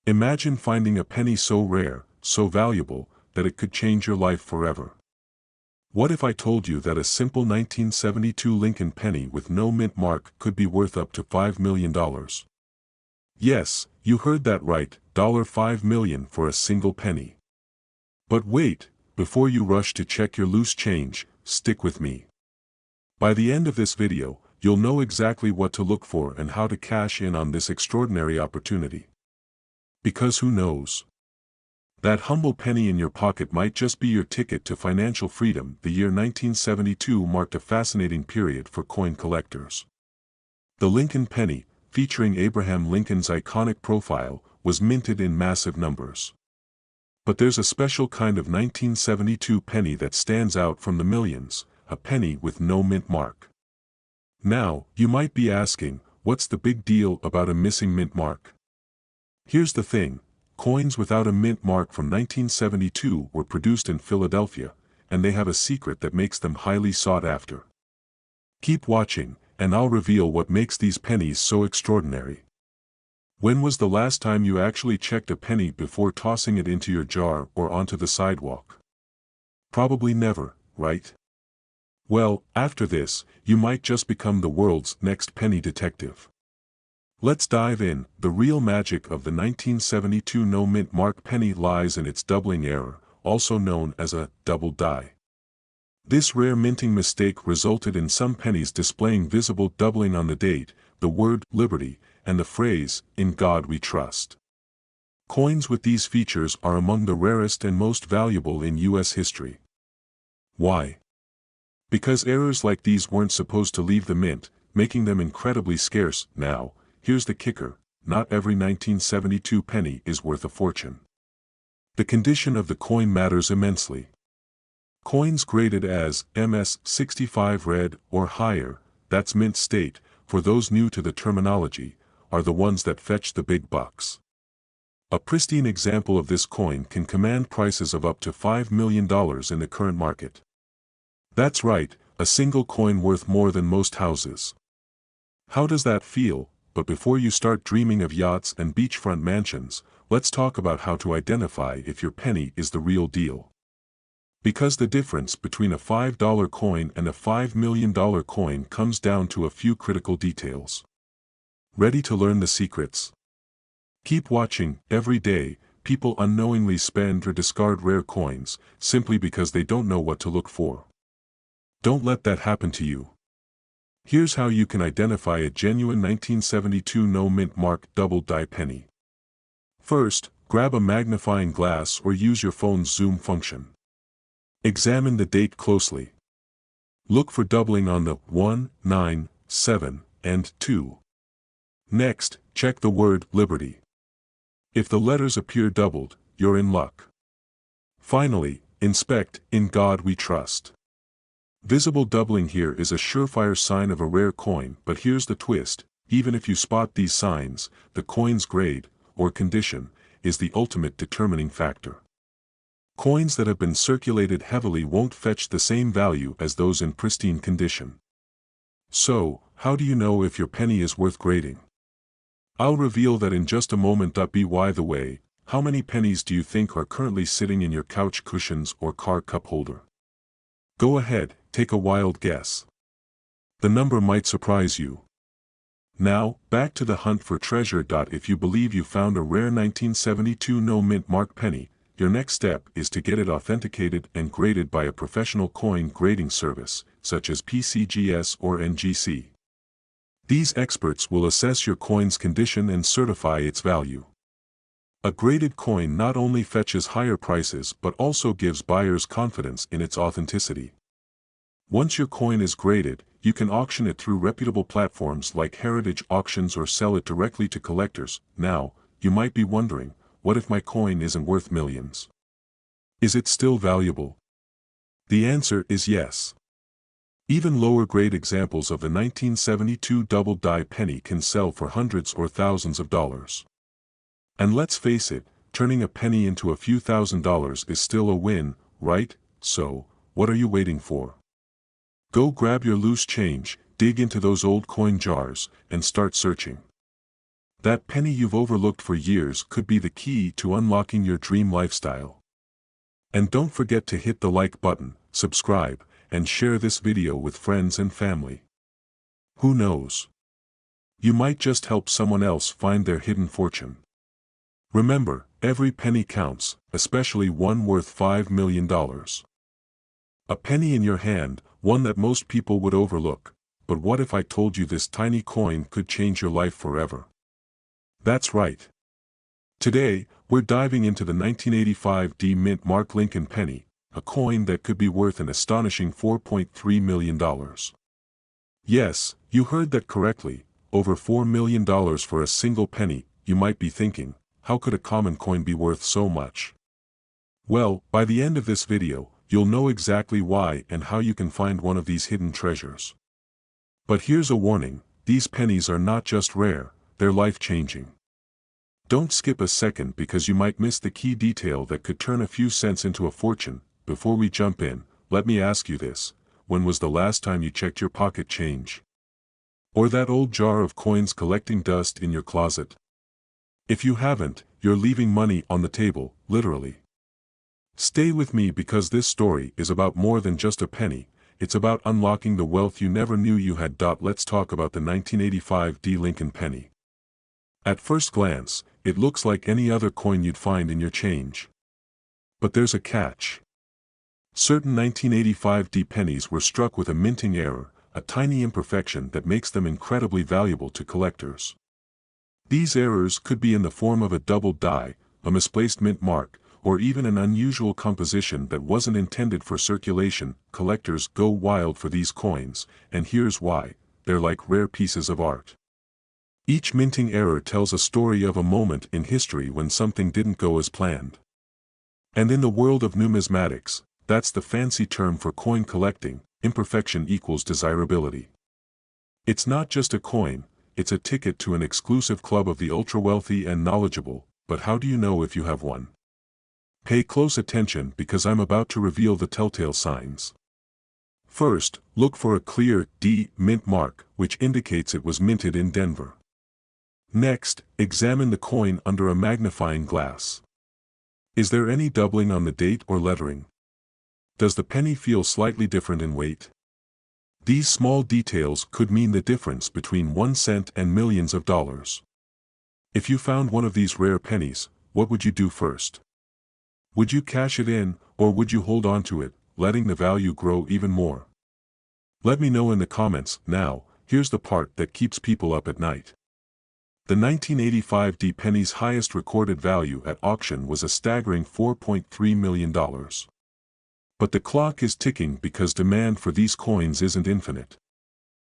Imagine finding a penny so rare, so valuable, that it could change your life forever. What if I told you that a simple 1972 Lincoln penny with no mint mark could be worth up to $5 million? Yes, you heard that right, $5 million for a single penny. But wait, before you rush to check your loose change, stick with me. By the end of this video, you'll know exactly what to look for and how to cash in on this extraordinary opportunity. Because who knows? That humble penny in your pocket might just be your ticket to financial freedom. The year 1972 marked a fascinating period for coin collectors. The Lincoln penny, featuring Abraham Lincoln's iconic profile, was minted in massive numbers. But there's a special kind of 1972 penny that stands out from the millions, a penny with no mint mark. Now, you might be asking, what's the big deal about a missing mint mark? Here's the thing, coins without a mint mark from 1972 were produced in Philadelphia, and they have a secret that makes them highly sought after. Keep watching, and I'll reveal what makes these pennies so extraordinary. When was the last time you actually checked a penny before tossing it into your jar or onto the sidewalk? Probably never, right? Well, after this, you might just become the world's next penny detective. Let's dive in. The real magic of the 1972 no mint mark penny lies in its doubling error, also known as a double die. This rare minting mistake resulted in some pennies displaying visible doubling on the date, the word liberty, and the phrase, "In God we trust." Coins with these features are among the rarest and most valuable in U.S. history. Why? Because errors like these weren't supposed to leave the mint, making them incredibly scarce. Now, here's the kicker, not every 1972 penny is worth a fortune. The condition of the coin matters immensely. Coins graded as MS-65 red or higher, that's mint state, for those new to the terminology, are the ones that fetch the big bucks. A pristine example of this coin can command prices of up to $5 million in the current market. That's right, a single coin worth more than most houses. How does that feel? But before you start dreaming of yachts and beachfront mansions, let's talk about how to identify if your penny is the real deal. Because the difference between a $5 coin and a $5 million coin comes down to a few critical details. Ready to learn the secrets? Keep watching. Every day, people unknowingly spend or discard rare coins, simply because they don't know what to look for. Don't let that happen to you. Here's how you can identify a genuine 1972 no mint mark double die penny. First, grab a magnifying glass or use your phone's zoom function. Examine the date closely. Look for doubling on the 1, 9, 7, and 2. Next, check the word liberty. If the letters appear doubled, you're in luck. Finally, inspect "In God we trust." Visible doubling here is a surefire sign of a rare coin, but here's the twist, even if you spot these signs, the coin's grade, or condition, is the ultimate determining factor. Coins that have been circulated heavily won't fetch the same value as those in pristine condition. So, how do you know if your penny is worth grading? I'll reveal that in just a moment. By the way, how many pennies do you think are currently sitting in your couch cushions or car cup holder? Go ahead, take a wild guess. The number might surprise you. Now, back to the hunt for treasure. If you believe you found a rare 1972 no mint mark penny, your next step is to get it authenticated and graded by a professional coin grading service, such as PCGS or NGC. These experts will assess your coin's condition and certify its value. A graded coin not only fetches higher prices but also gives buyers confidence in its authenticity. Once your coin is graded, you can auction it through reputable platforms like Heritage Auctions or sell it directly to collectors. Now, you might be wondering, what if my coin isn't worth millions? Is it still valuable? The answer is yes. Even lower-grade examples of the 1972 double die penny can sell for hundreds or thousands of dollars. And let's face it, turning a penny into a few $1,000s is still a win, right? So, what are you waiting for? Go grab your loose change, dig into those old coin jars, and start searching. That penny you've overlooked for years could be the key to unlocking your dream lifestyle. And don't forget to hit the like button, subscribe, and share this video with friends and family. Who knows? You might just help someone else find their hidden fortune. Remember, every penny counts, especially one worth $5 million. A penny in your hand, one that most people would overlook. But what if I told you this tiny coin could change your life forever? That's right. Today, we're diving into the 1985 D Mint Mark Lincoln penny, a coin that could be worth an astonishing $4.3 million. Yes, you heard that correctly, over $4 million for a single penny. You might be thinking, how could a common coin be worth so much? Well, by the end of this video, you'll know exactly why and how you can find one of these hidden treasures. But here's a warning, these pennies are not just rare, they're life-changing. Don't skip a second because you might miss the key detail that could turn a few cents into a fortune. Before we jump in, let me ask you this, when was the last time you checked your pocket change? Or that old jar of coins collecting dust in your closet? If you haven't, you're leaving money on the table, literally. Stay with me because this story is about more than just a penny, it's about unlocking the wealth you never knew you had. Let's talk about the 1985 D Lincoln penny. At first glance, it looks like any other coin you'd find in your change. But there's a catch. Certain 1985 D pennies were struck with a minting error, a tiny imperfection that makes them incredibly valuable to collectors. These errors could be in the form of a doubled die, a misplaced mint mark, or even an unusual composition that wasn't intended for circulation. Collectors go wild for these coins, and here's why, they're like rare pieces of art. Each minting error tells a story of a moment in history when something didn't go as planned. And in the world of numismatics, that's the fancy term for coin collecting, imperfection equals desirability. It's not just a coin, it's a ticket to an exclusive club of the ultra-wealthy and knowledgeable. But how do you know if you have one? Pay close attention because I'm about to reveal the telltale signs. First, look for a clear D mint mark, which indicates it was minted in Denver. Next, examine the coin under a magnifying glass. Is there any doubling on the date or lettering? Does the penny feel slightly different in weight? These small details could mean the difference between 1 cent and millions of dollars. If you found one of these rare pennies, what would you do first? Would you cash it in, or would you hold on to it, letting the value grow even more? Let me know in the comments. Now, here's the part that keeps people up at night. The 1985 D penny's highest recorded value at auction was a staggering $4.3 million. But the clock is ticking because demand for these coins isn't infinite.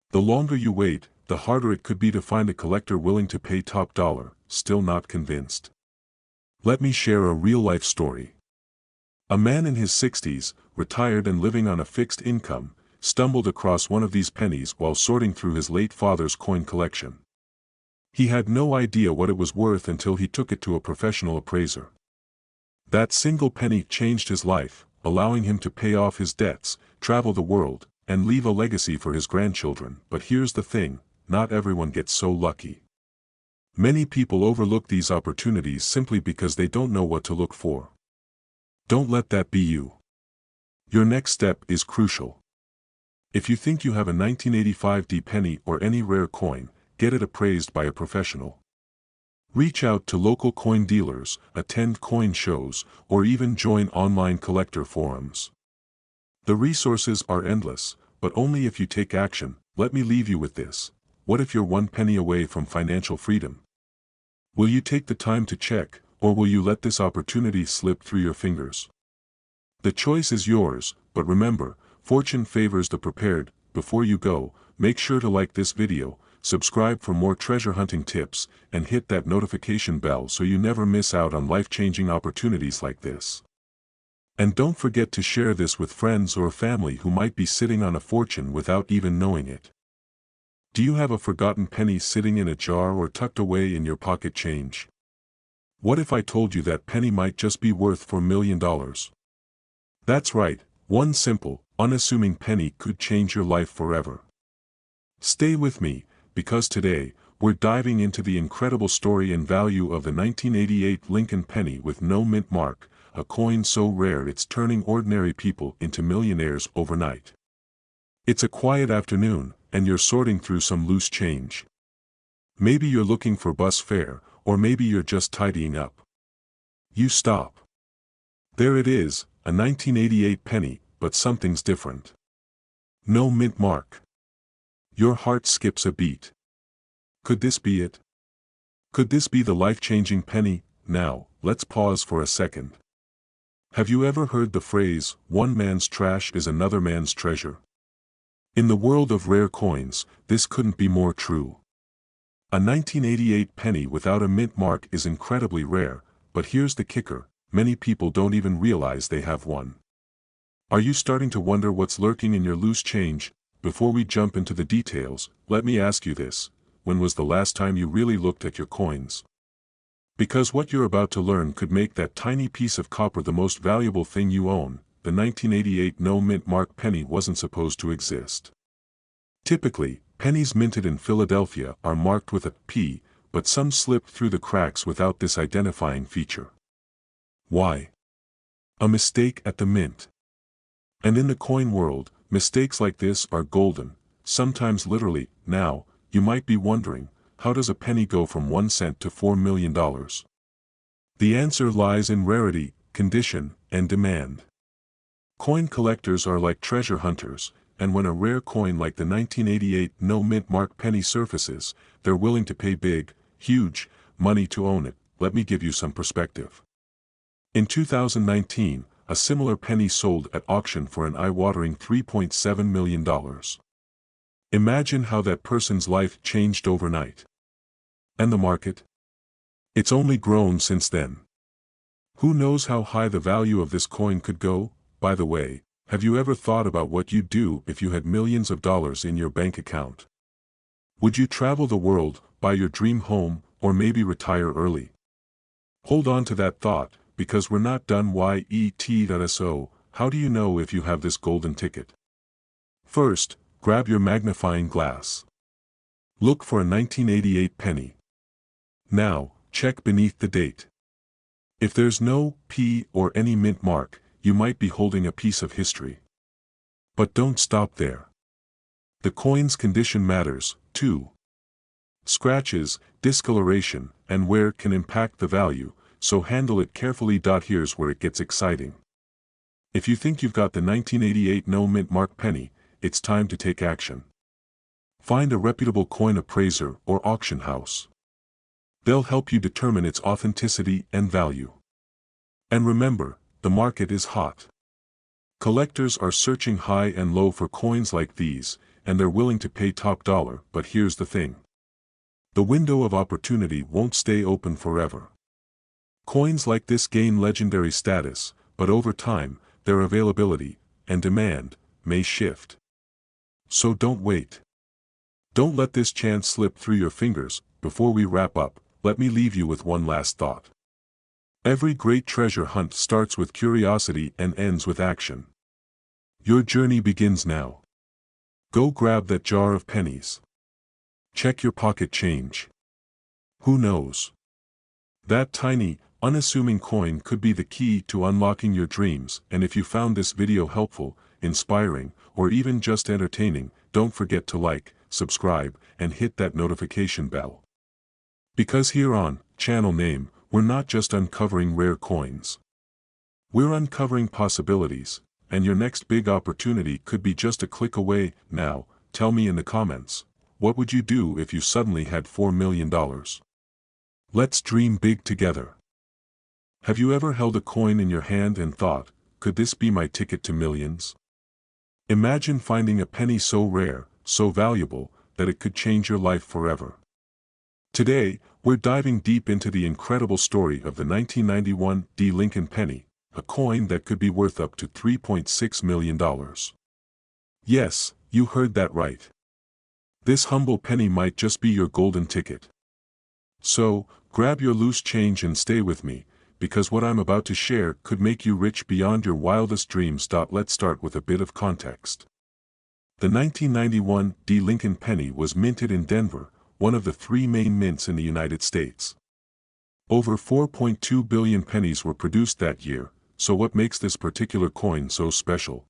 The longer you wait, the harder it could be to find a collector willing to pay top dollar. Still not convinced? Let me share a real-life story. A man in his 60s, retired and living on a fixed income, stumbled across one of these pennies while sorting through his late father's coin collection. He had no idea what it was worth until he took it to a professional appraiser. That single penny changed his life, allowing him to pay off his debts, travel the world, and leave a legacy for his grandchildren. But here's the thing, not everyone gets so lucky. Many people overlook these opportunities simply because they don't know what to look for. Don't let that be you. Your next step is crucial. If you think you have a 1985 D penny or any rare coin, get it appraised by a professional. Reach out to local coin dealers, attend coin shows, or even join online collector forums. The resources are endless, but only if you take action. Let me leave you with this. What if you're 1 penny away from financial freedom? Will you take the time to check, or will you let this opportunity slip through your fingers? The choice is yours, but remember, fortune favors the prepared. Before you go, make sure to like this video, subscribe for more treasure hunting tips, and hit that notification bell so you never miss out on life-changing opportunities like this. And don't forget to share this with friends or family who might be sitting on a fortune without even knowing it. Do you have a forgotten penny sitting in a jar or tucked away in your pocket change? What if I told you that penny might just be worth $4 million? That's right, one simple, unassuming penny could change your life forever. Stay with me, because today, we're diving into the incredible story and value of the 1988 Lincoln penny with no mint mark, a coin so rare it's turning ordinary people into millionaires overnight. It's a quiet afternoon, and you're sorting through some loose change. Maybe you're looking for bus fare, or maybe you're just tidying up. You stop. There it is, a 1988 penny, but something's different. No mint mark. Your heart skips a beat. Could this be it? Could this be the life-changing penny? Now, let's pause for a second. Have you ever heard the phrase, "One man's trash is another man's treasure"? In the world of rare coins, this couldn't be more true. A 1988 penny without a mint mark is incredibly rare, but here's the kicker, many people don't even realize they have one. Are you starting to wonder what's lurking in your loose change? Before we jump into the details, let me ask you this: when was the last time you really looked at your coins? Because what you're about to learn could make that tiny piece of copper the most valuable thing you own. The 1988 no mint mark penny wasn't supposed to exist. Typically, pennies minted in Philadelphia are marked with a P, but some slipped through the cracks without this identifying feature. Why? A mistake at the mint. And in the coin world, mistakes like this are golden, sometimes literally. Now, you might be wondering, how does a penny go from 1 cent to $4 million? The answer lies in rarity, condition, and demand. Coin collectors are like treasure hunters, and when a rare coin like the 1988 no mint mark penny surfaces, they're willing to pay big, huge, money to own it. Let me give you some perspective. In 2019, a similar penny sold at auction for an eye-watering $3.7 million. Imagine how that person's life changed overnight. And the market? It's only grown since then. Who knows how high the value of this coin could go? By the way, have you ever thought about what you'd do if you had millions of dollars in your bank account? Would you travel the world, buy your dream home, or maybe retire early? Hold on to that thought, because we're not done yet. So, how do you know if you have this golden ticket? First, grab your magnifying glass. Look for a 1988 penny. Now, check beneath the date. If there's no P or any mint mark, you might be holding a piece of history. But don't stop there. The coin's condition matters, too. Scratches, discoloration, and wear can impact the value, so handle it carefully. Here's where it gets exciting. If you think you've got the 1988 no mint mark penny, it's time to take action. Find a reputable coin appraiser or auction house. They'll help you determine its authenticity and value. And remember, the market is hot. Collectors are searching high and low for coins like these, and they're willing to pay top dollar. But here's the thing. The window of opportunity won't stay open forever. Coins like this gain legendary status, but over time, their availability and demand may shift. So don't wait. Don't let this chance slip through your fingers. Before we wrap up, let me leave you with one last thought. Every great treasure hunt starts with curiosity and ends with action. Your journey begins now. Go grab that jar of pennies. Check your pocket change. Who knows? That tiny, unassuming coin could be the key to unlocking your dreams. And if you found this video helpful, inspiring, or even just entertaining, don't forget to like, subscribe, and hit that notification bell. Because here on Channel Name, we're not just uncovering rare coins. We're uncovering possibilities, and your next big opportunity could be just a click away. Now, tell me in the comments, what would you do if you suddenly had $4 million? Let's dream big together. Have you ever held a coin in your hand and thought, could this be my ticket to millions? Imagine finding a penny so rare, so valuable, that it could change your life forever. Today, we're diving deep into the incredible story of the 1991 Lincoln penny, a coin that could be worth up to $3.6 million. Yes, you heard that right. This humble penny might just be your golden ticket. So, grab your loose change and stay with me, because what I'm about to share could make you rich beyond your wildest dreams. Let's start with a bit of context. The 1991 Lincoln penny was minted in Denver, one of the three main mints in the United States. Over 4.2 billion pennies were produced that year, so what makes this particular coin so special?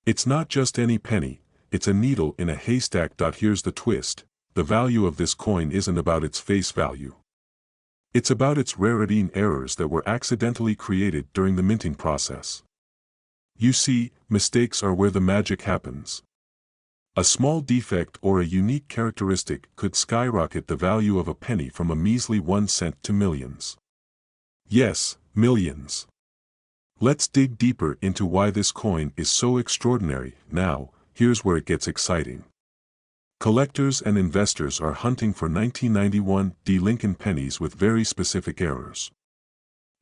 It's not just any penny, it's a needle in a haystack. Here's the twist: the value of this coin isn't about its face value. It's about its rarity and errors that were accidentally created during the minting process. You see, mistakes are where the magic happens. A small defect or a unique characteristic could skyrocket the value of a penny from a measly 1 cent to millions. Yes, millions. Let's dig deeper into why this coin is so extraordinary. Now, here's where it gets exciting. Collectors and investors are hunting for 1991 Lincoln pennies with very specific errors.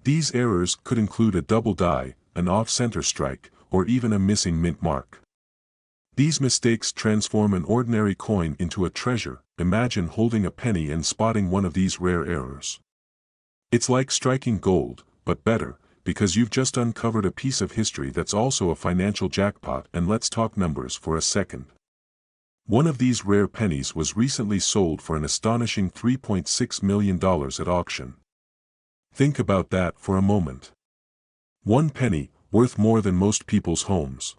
These errors could include a double die, an off-center strike, or even a missing mint mark. These mistakes transform an ordinary coin into a treasure. Imagine holding a penny and spotting one of these rare errors. It's like striking gold, but better, because you've just uncovered a piece of history that's also a financial jackpot. And let's talk numbers for a second. One of these rare pennies was recently sold for an astonishing $3.6 million at auction. Think about that for a moment. One penny, worth more than most people's homes.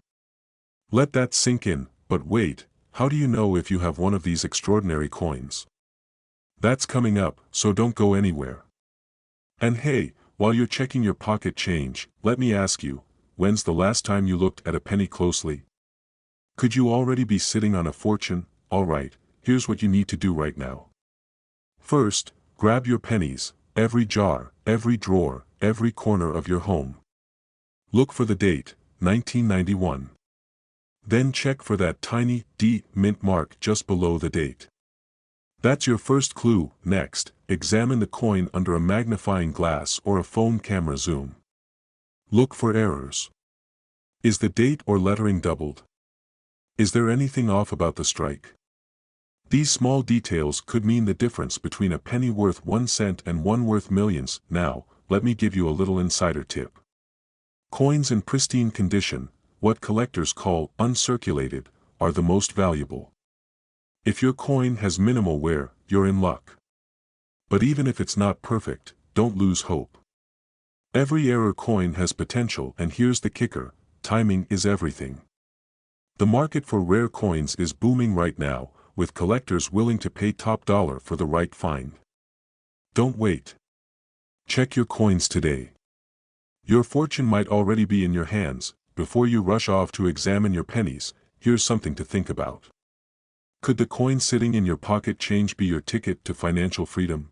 Let that sink in. But wait, how do you know if you have one of these extraordinary coins? That's coming up, so don't go anywhere. And hey, while you're checking your pocket change, let me ask you, when's the last time you looked at a penny closely? Could you already be sitting on a fortune? Alright, here's what you need to do right now. First, grab your pennies, every jar, every drawer, every corner of your home. Look for the date, 1991. Then check for that tiny D mint mark just below the date. That's your first clue. Next, examine the coin under a magnifying glass or a phone camera zoom. Look for errors. Is the date or lettering doubled? Is there anything off about the strike? These small details could mean the difference between a penny worth 1 cent and one worth millions. Now, let me give you a little insider tip. Coins in pristine condition, what collectors call uncirculated, are the most valuable. If your coin has minimal wear, you're in luck. But even if it's not perfect, don't lose hope. Every error coin has potential, and here's the kicker: timing is everything. The market for rare coins is booming right now, with collectors willing to pay top dollar for the right find. Don't wait. Check your coins today. Your fortune might already be in your hands. Before you rush off to examine your pennies, here's something to think about. Could the coin sitting in your pocket change be your ticket to financial freedom?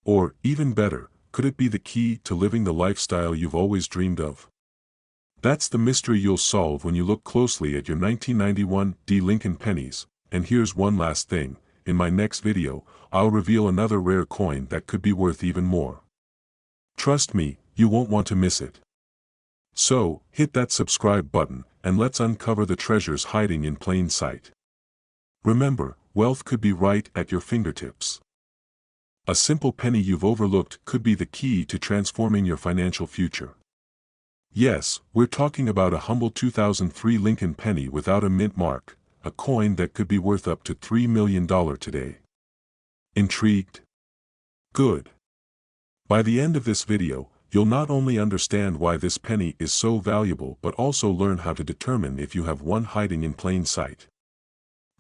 Or, even better, could it be the key to living the lifestyle you've always dreamed of? That's the mystery you'll solve when you look closely at your 1991 Lincoln pennies. And here's one last thing: in my next video, I'll reveal another rare coin that could be worth even more. Trust me, you won't want to miss it. So, hit that subscribe button, and let's uncover the treasures hiding in plain sight. Remember, wealth could be right at your fingertips. A simple penny you've overlooked could be the key to transforming your financial future. Yes, we're talking about a humble 2003 Lincoln penny without a mint mark, a coin that could be worth up to $3 million today. Intrigued? Good. By the end of this video, you'll not only understand why this penny is so valuable but also learn how to determine if you have one hiding in plain sight.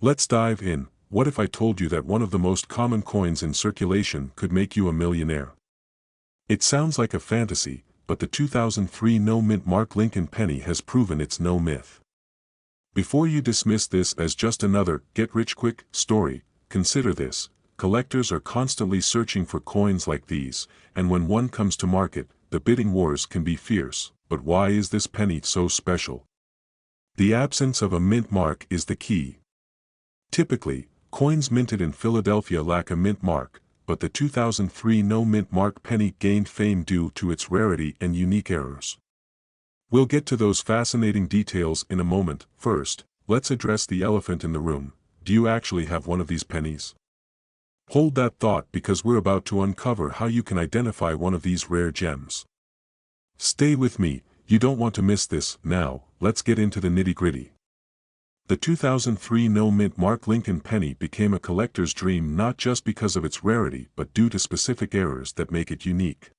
Let's dive in. What if I told you that one of the most common coins in circulation could make you a millionaire? It sounds like a fantasy, but the 2003 no-mint mark Lincoln penny has proven it's no myth. Before you dismiss this as just another get-rich-quick story, consider this: collectors are constantly searching for coins like these, and when one comes to market, the bidding wars can be fierce. But why is this penny so special? The absence of a mint mark is the key. Typically, coins minted in Philadelphia lack a mint mark, but the 2003 no-mint mark penny gained fame due to its rarity and unique errors. We'll get to those fascinating details in a moment. First, let's address the elephant in the room. Do you actually have one of these pennies? Hold that thought, because we're about to uncover how you can identify one of these rare gems. Stay with me, you don't want to miss this. Now, let's get into the nitty-gritty. The 2003 no-mint mark Lincoln penny became a collector's dream not just because of its rarity but due to specific errors that make it unique.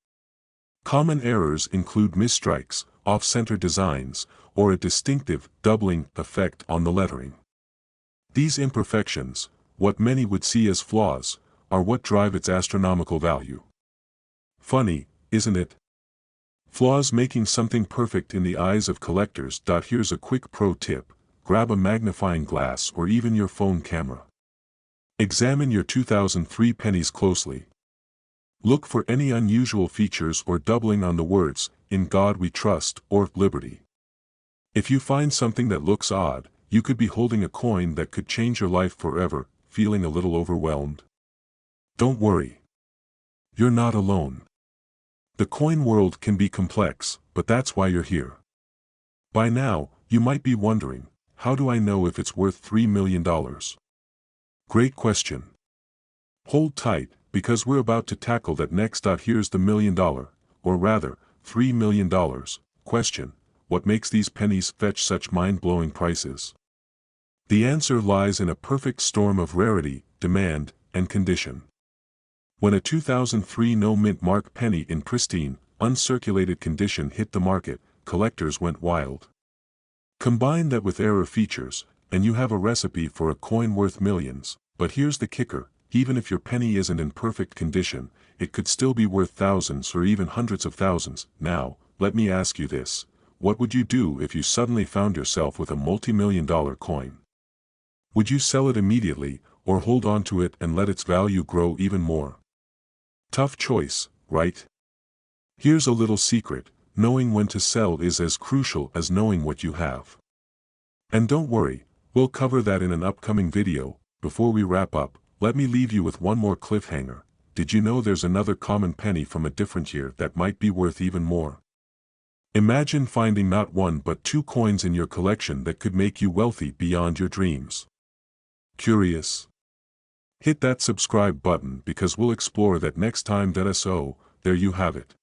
Common errors include misstrikes, off-center designs, or a distinctive doubling effect on the lettering. These imperfections, what many would see as flaws, are what drive its astronomical value. Funny, isn't it? Flaws making something perfect in the eyes of collectors. Here's a quick pro tip: grab a magnifying glass or even your phone camera. Examine your 2003 pennies closely. Look for any unusual features or doubling on the words, "In God We Trust" or "Liberty." If you find something that looks odd, you could be holding a coin that could change your life forever. Feeling a little overwhelmed? Don't worry. You're not alone. The coin world can be complex, but that's why you're here. By now, you might be wondering, how do I know if it's worth $3 million? Great question. Hold tight, because we're about to tackle that next. Here's the $1 million, or rather, $3 million, question: what makes these pennies fetch such mind-blowing prices? The answer lies in a perfect storm of rarity, demand, and condition. When a 2003 no-mint mark penny in pristine, uncirculated condition hit the market, collectors went wild. Combine that with error features, and you have a recipe for a coin worth millions. But here's the kicker: even if your penny isn't in perfect condition, it could still be worth thousands or even hundreds of thousands. Now, let me ask you this: what would you do if you suddenly found yourself with a multi-million-dollar coin? Would you sell it immediately, or hold on to it and let its value grow even more? Tough choice, right? Here's a little secret: knowing when to sell is as crucial as knowing what you have. And don't worry, we'll cover that in an upcoming video. Before we wrap up, let me leave you with one more cliffhanger. Did you know there's another common penny from a different year that might be worth even more? Imagine finding not one but two coins in your collection that could make you wealthy beyond your dreams. Curious? Hit that subscribe button because we'll explore that next time. So, there you have it.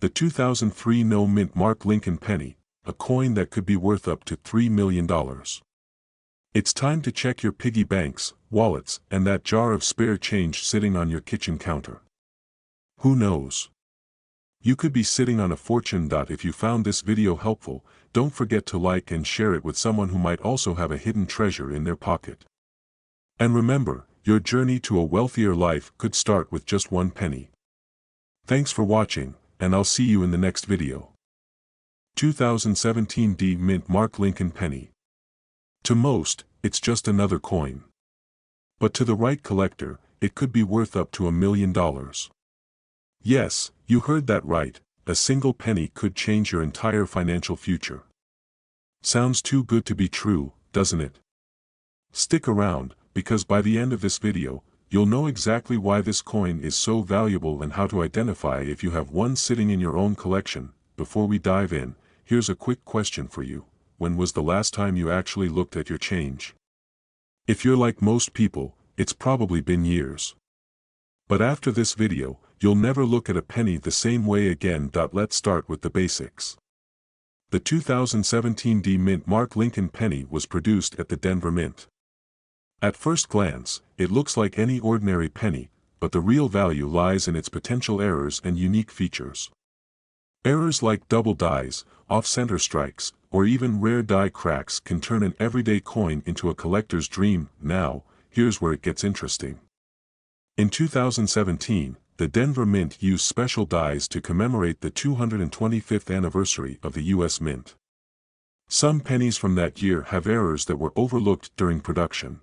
The 2003 no-mint mark Lincoln penny, a coin that could be worth up to $3 million. It's time to check your piggy banks, wallets, and that jar of spare change sitting on your kitchen counter. Who knows? You could be sitting on a fortune. If you found this video helpful, don't forget to like and share it with someone who might also have a hidden treasure in their pocket. And remember, your journey to a wealthier life could start with just one penny. Thanks for watching, and I'll see you in the next video. 2017 D-Mint Mark Lincoln Penny. To most, it's just another coin. But to the right collector, it could be worth up to $1 million. Yes, you heard that right, a single penny could change your entire financial future. Sounds too good to be true, doesn't it? Stick around, because by the end of this video, you'll know exactly why this coin is so valuable and how to identify if you have one sitting in your own collection. Before we dive in, here's a quick question for you: when was the last time you actually looked at your change? If you're like most people, it's probably been years. But after this video, you'll never look at a penny the same way again. Let's start with the basics. The 2017 D-Mint Mark Lincoln penny was produced at the Denver Mint. At first glance, it looks like any ordinary penny, but the real value lies in its potential errors and unique features. Errors like double dies, off-center strikes, or even rare die cracks can turn an everyday coin into a collector's dream. Now, here's where it gets interesting. In 2017, the Denver Mint used special dies to commemorate the 225th anniversary of the U.S. Mint. Some pennies from that year have errors that were overlooked during production.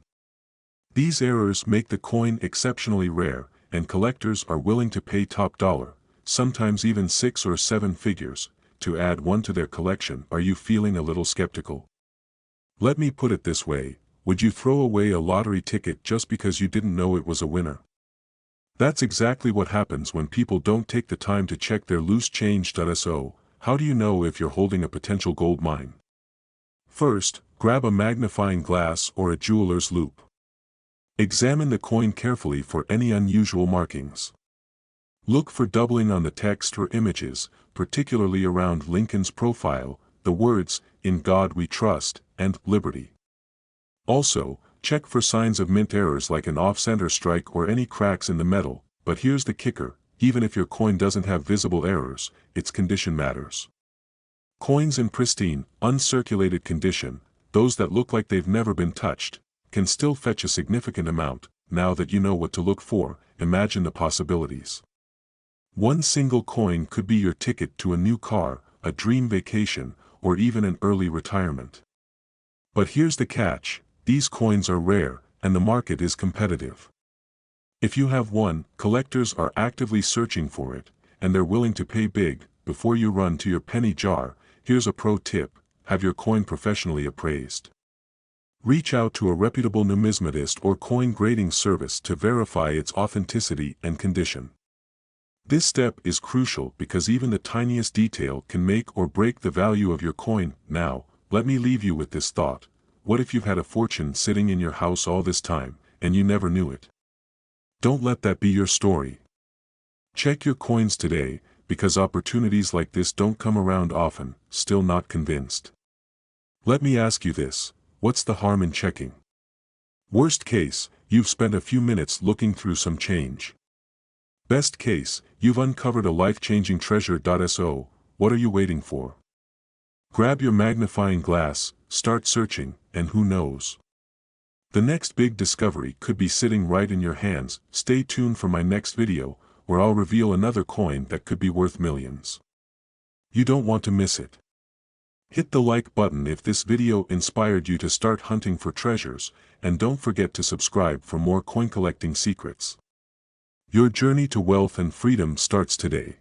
These errors make the coin exceptionally rare, and collectors are willing to pay top dollar, sometimes even 6 or 7 figures, to add one to their collection. Are you feeling a little skeptical? Let me put it this way: would you throw away a lottery ticket just because you didn't know it was a winner? That's exactly what happens when people don't take the time to check their loose change. So, how do you know if you're holding a potential gold mine? First, grab a magnifying glass or a jeweler's loupe. Examine the coin carefully for any unusual markings. Look for doubling on the text or images, particularly around Lincoln's profile, the words, "In God We Trust," and "Liberty." Also, check for signs of mint errors like an off-center strike or any cracks in the metal, but here's the kicker, even if your coin doesn't have visible errors, its condition matters. Coins in pristine, uncirculated condition, those that look like they've never been touched, can still fetch a significant amount. Now that you know what to look for, imagine the possibilities. One single coin could be your ticket to a new car, a dream vacation, or even an early retirement. But here's the catch, these coins are rare, and the market is competitive. If you have one, collectors are actively searching for it, and they're willing to pay big. Before you run to your penny jar, here's a pro tip, have your coin professionally appraised. Reach out to a reputable numismatist or coin grading service to verify its authenticity and condition. This step is crucial because even the tiniest detail can make or break the value of your coin. Now, let me leave you with this thought. What if you've had a fortune sitting in your house all this time, and you never knew it? Don't let that be your story. Check your coins today, because opportunities like this don't come around often. Still not convinced? Let me ask you this, what's the harm in checking? Worst case, you've spent a few minutes looking through some change. Best case, you've uncovered a life-changing treasure. So, what are you waiting for? Grab your magnifying glass, start searching, and who knows? The next big discovery could be sitting right in your hands. Stay tuned for my next video, where I'll reveal another coin that could be worth millions. You don't want to miss it. Hit the like button if this video inspired you to start hunting for treasures, and don't forget to subscribe for more coin collecting secrets. Your journey to wealth and freedom starts today.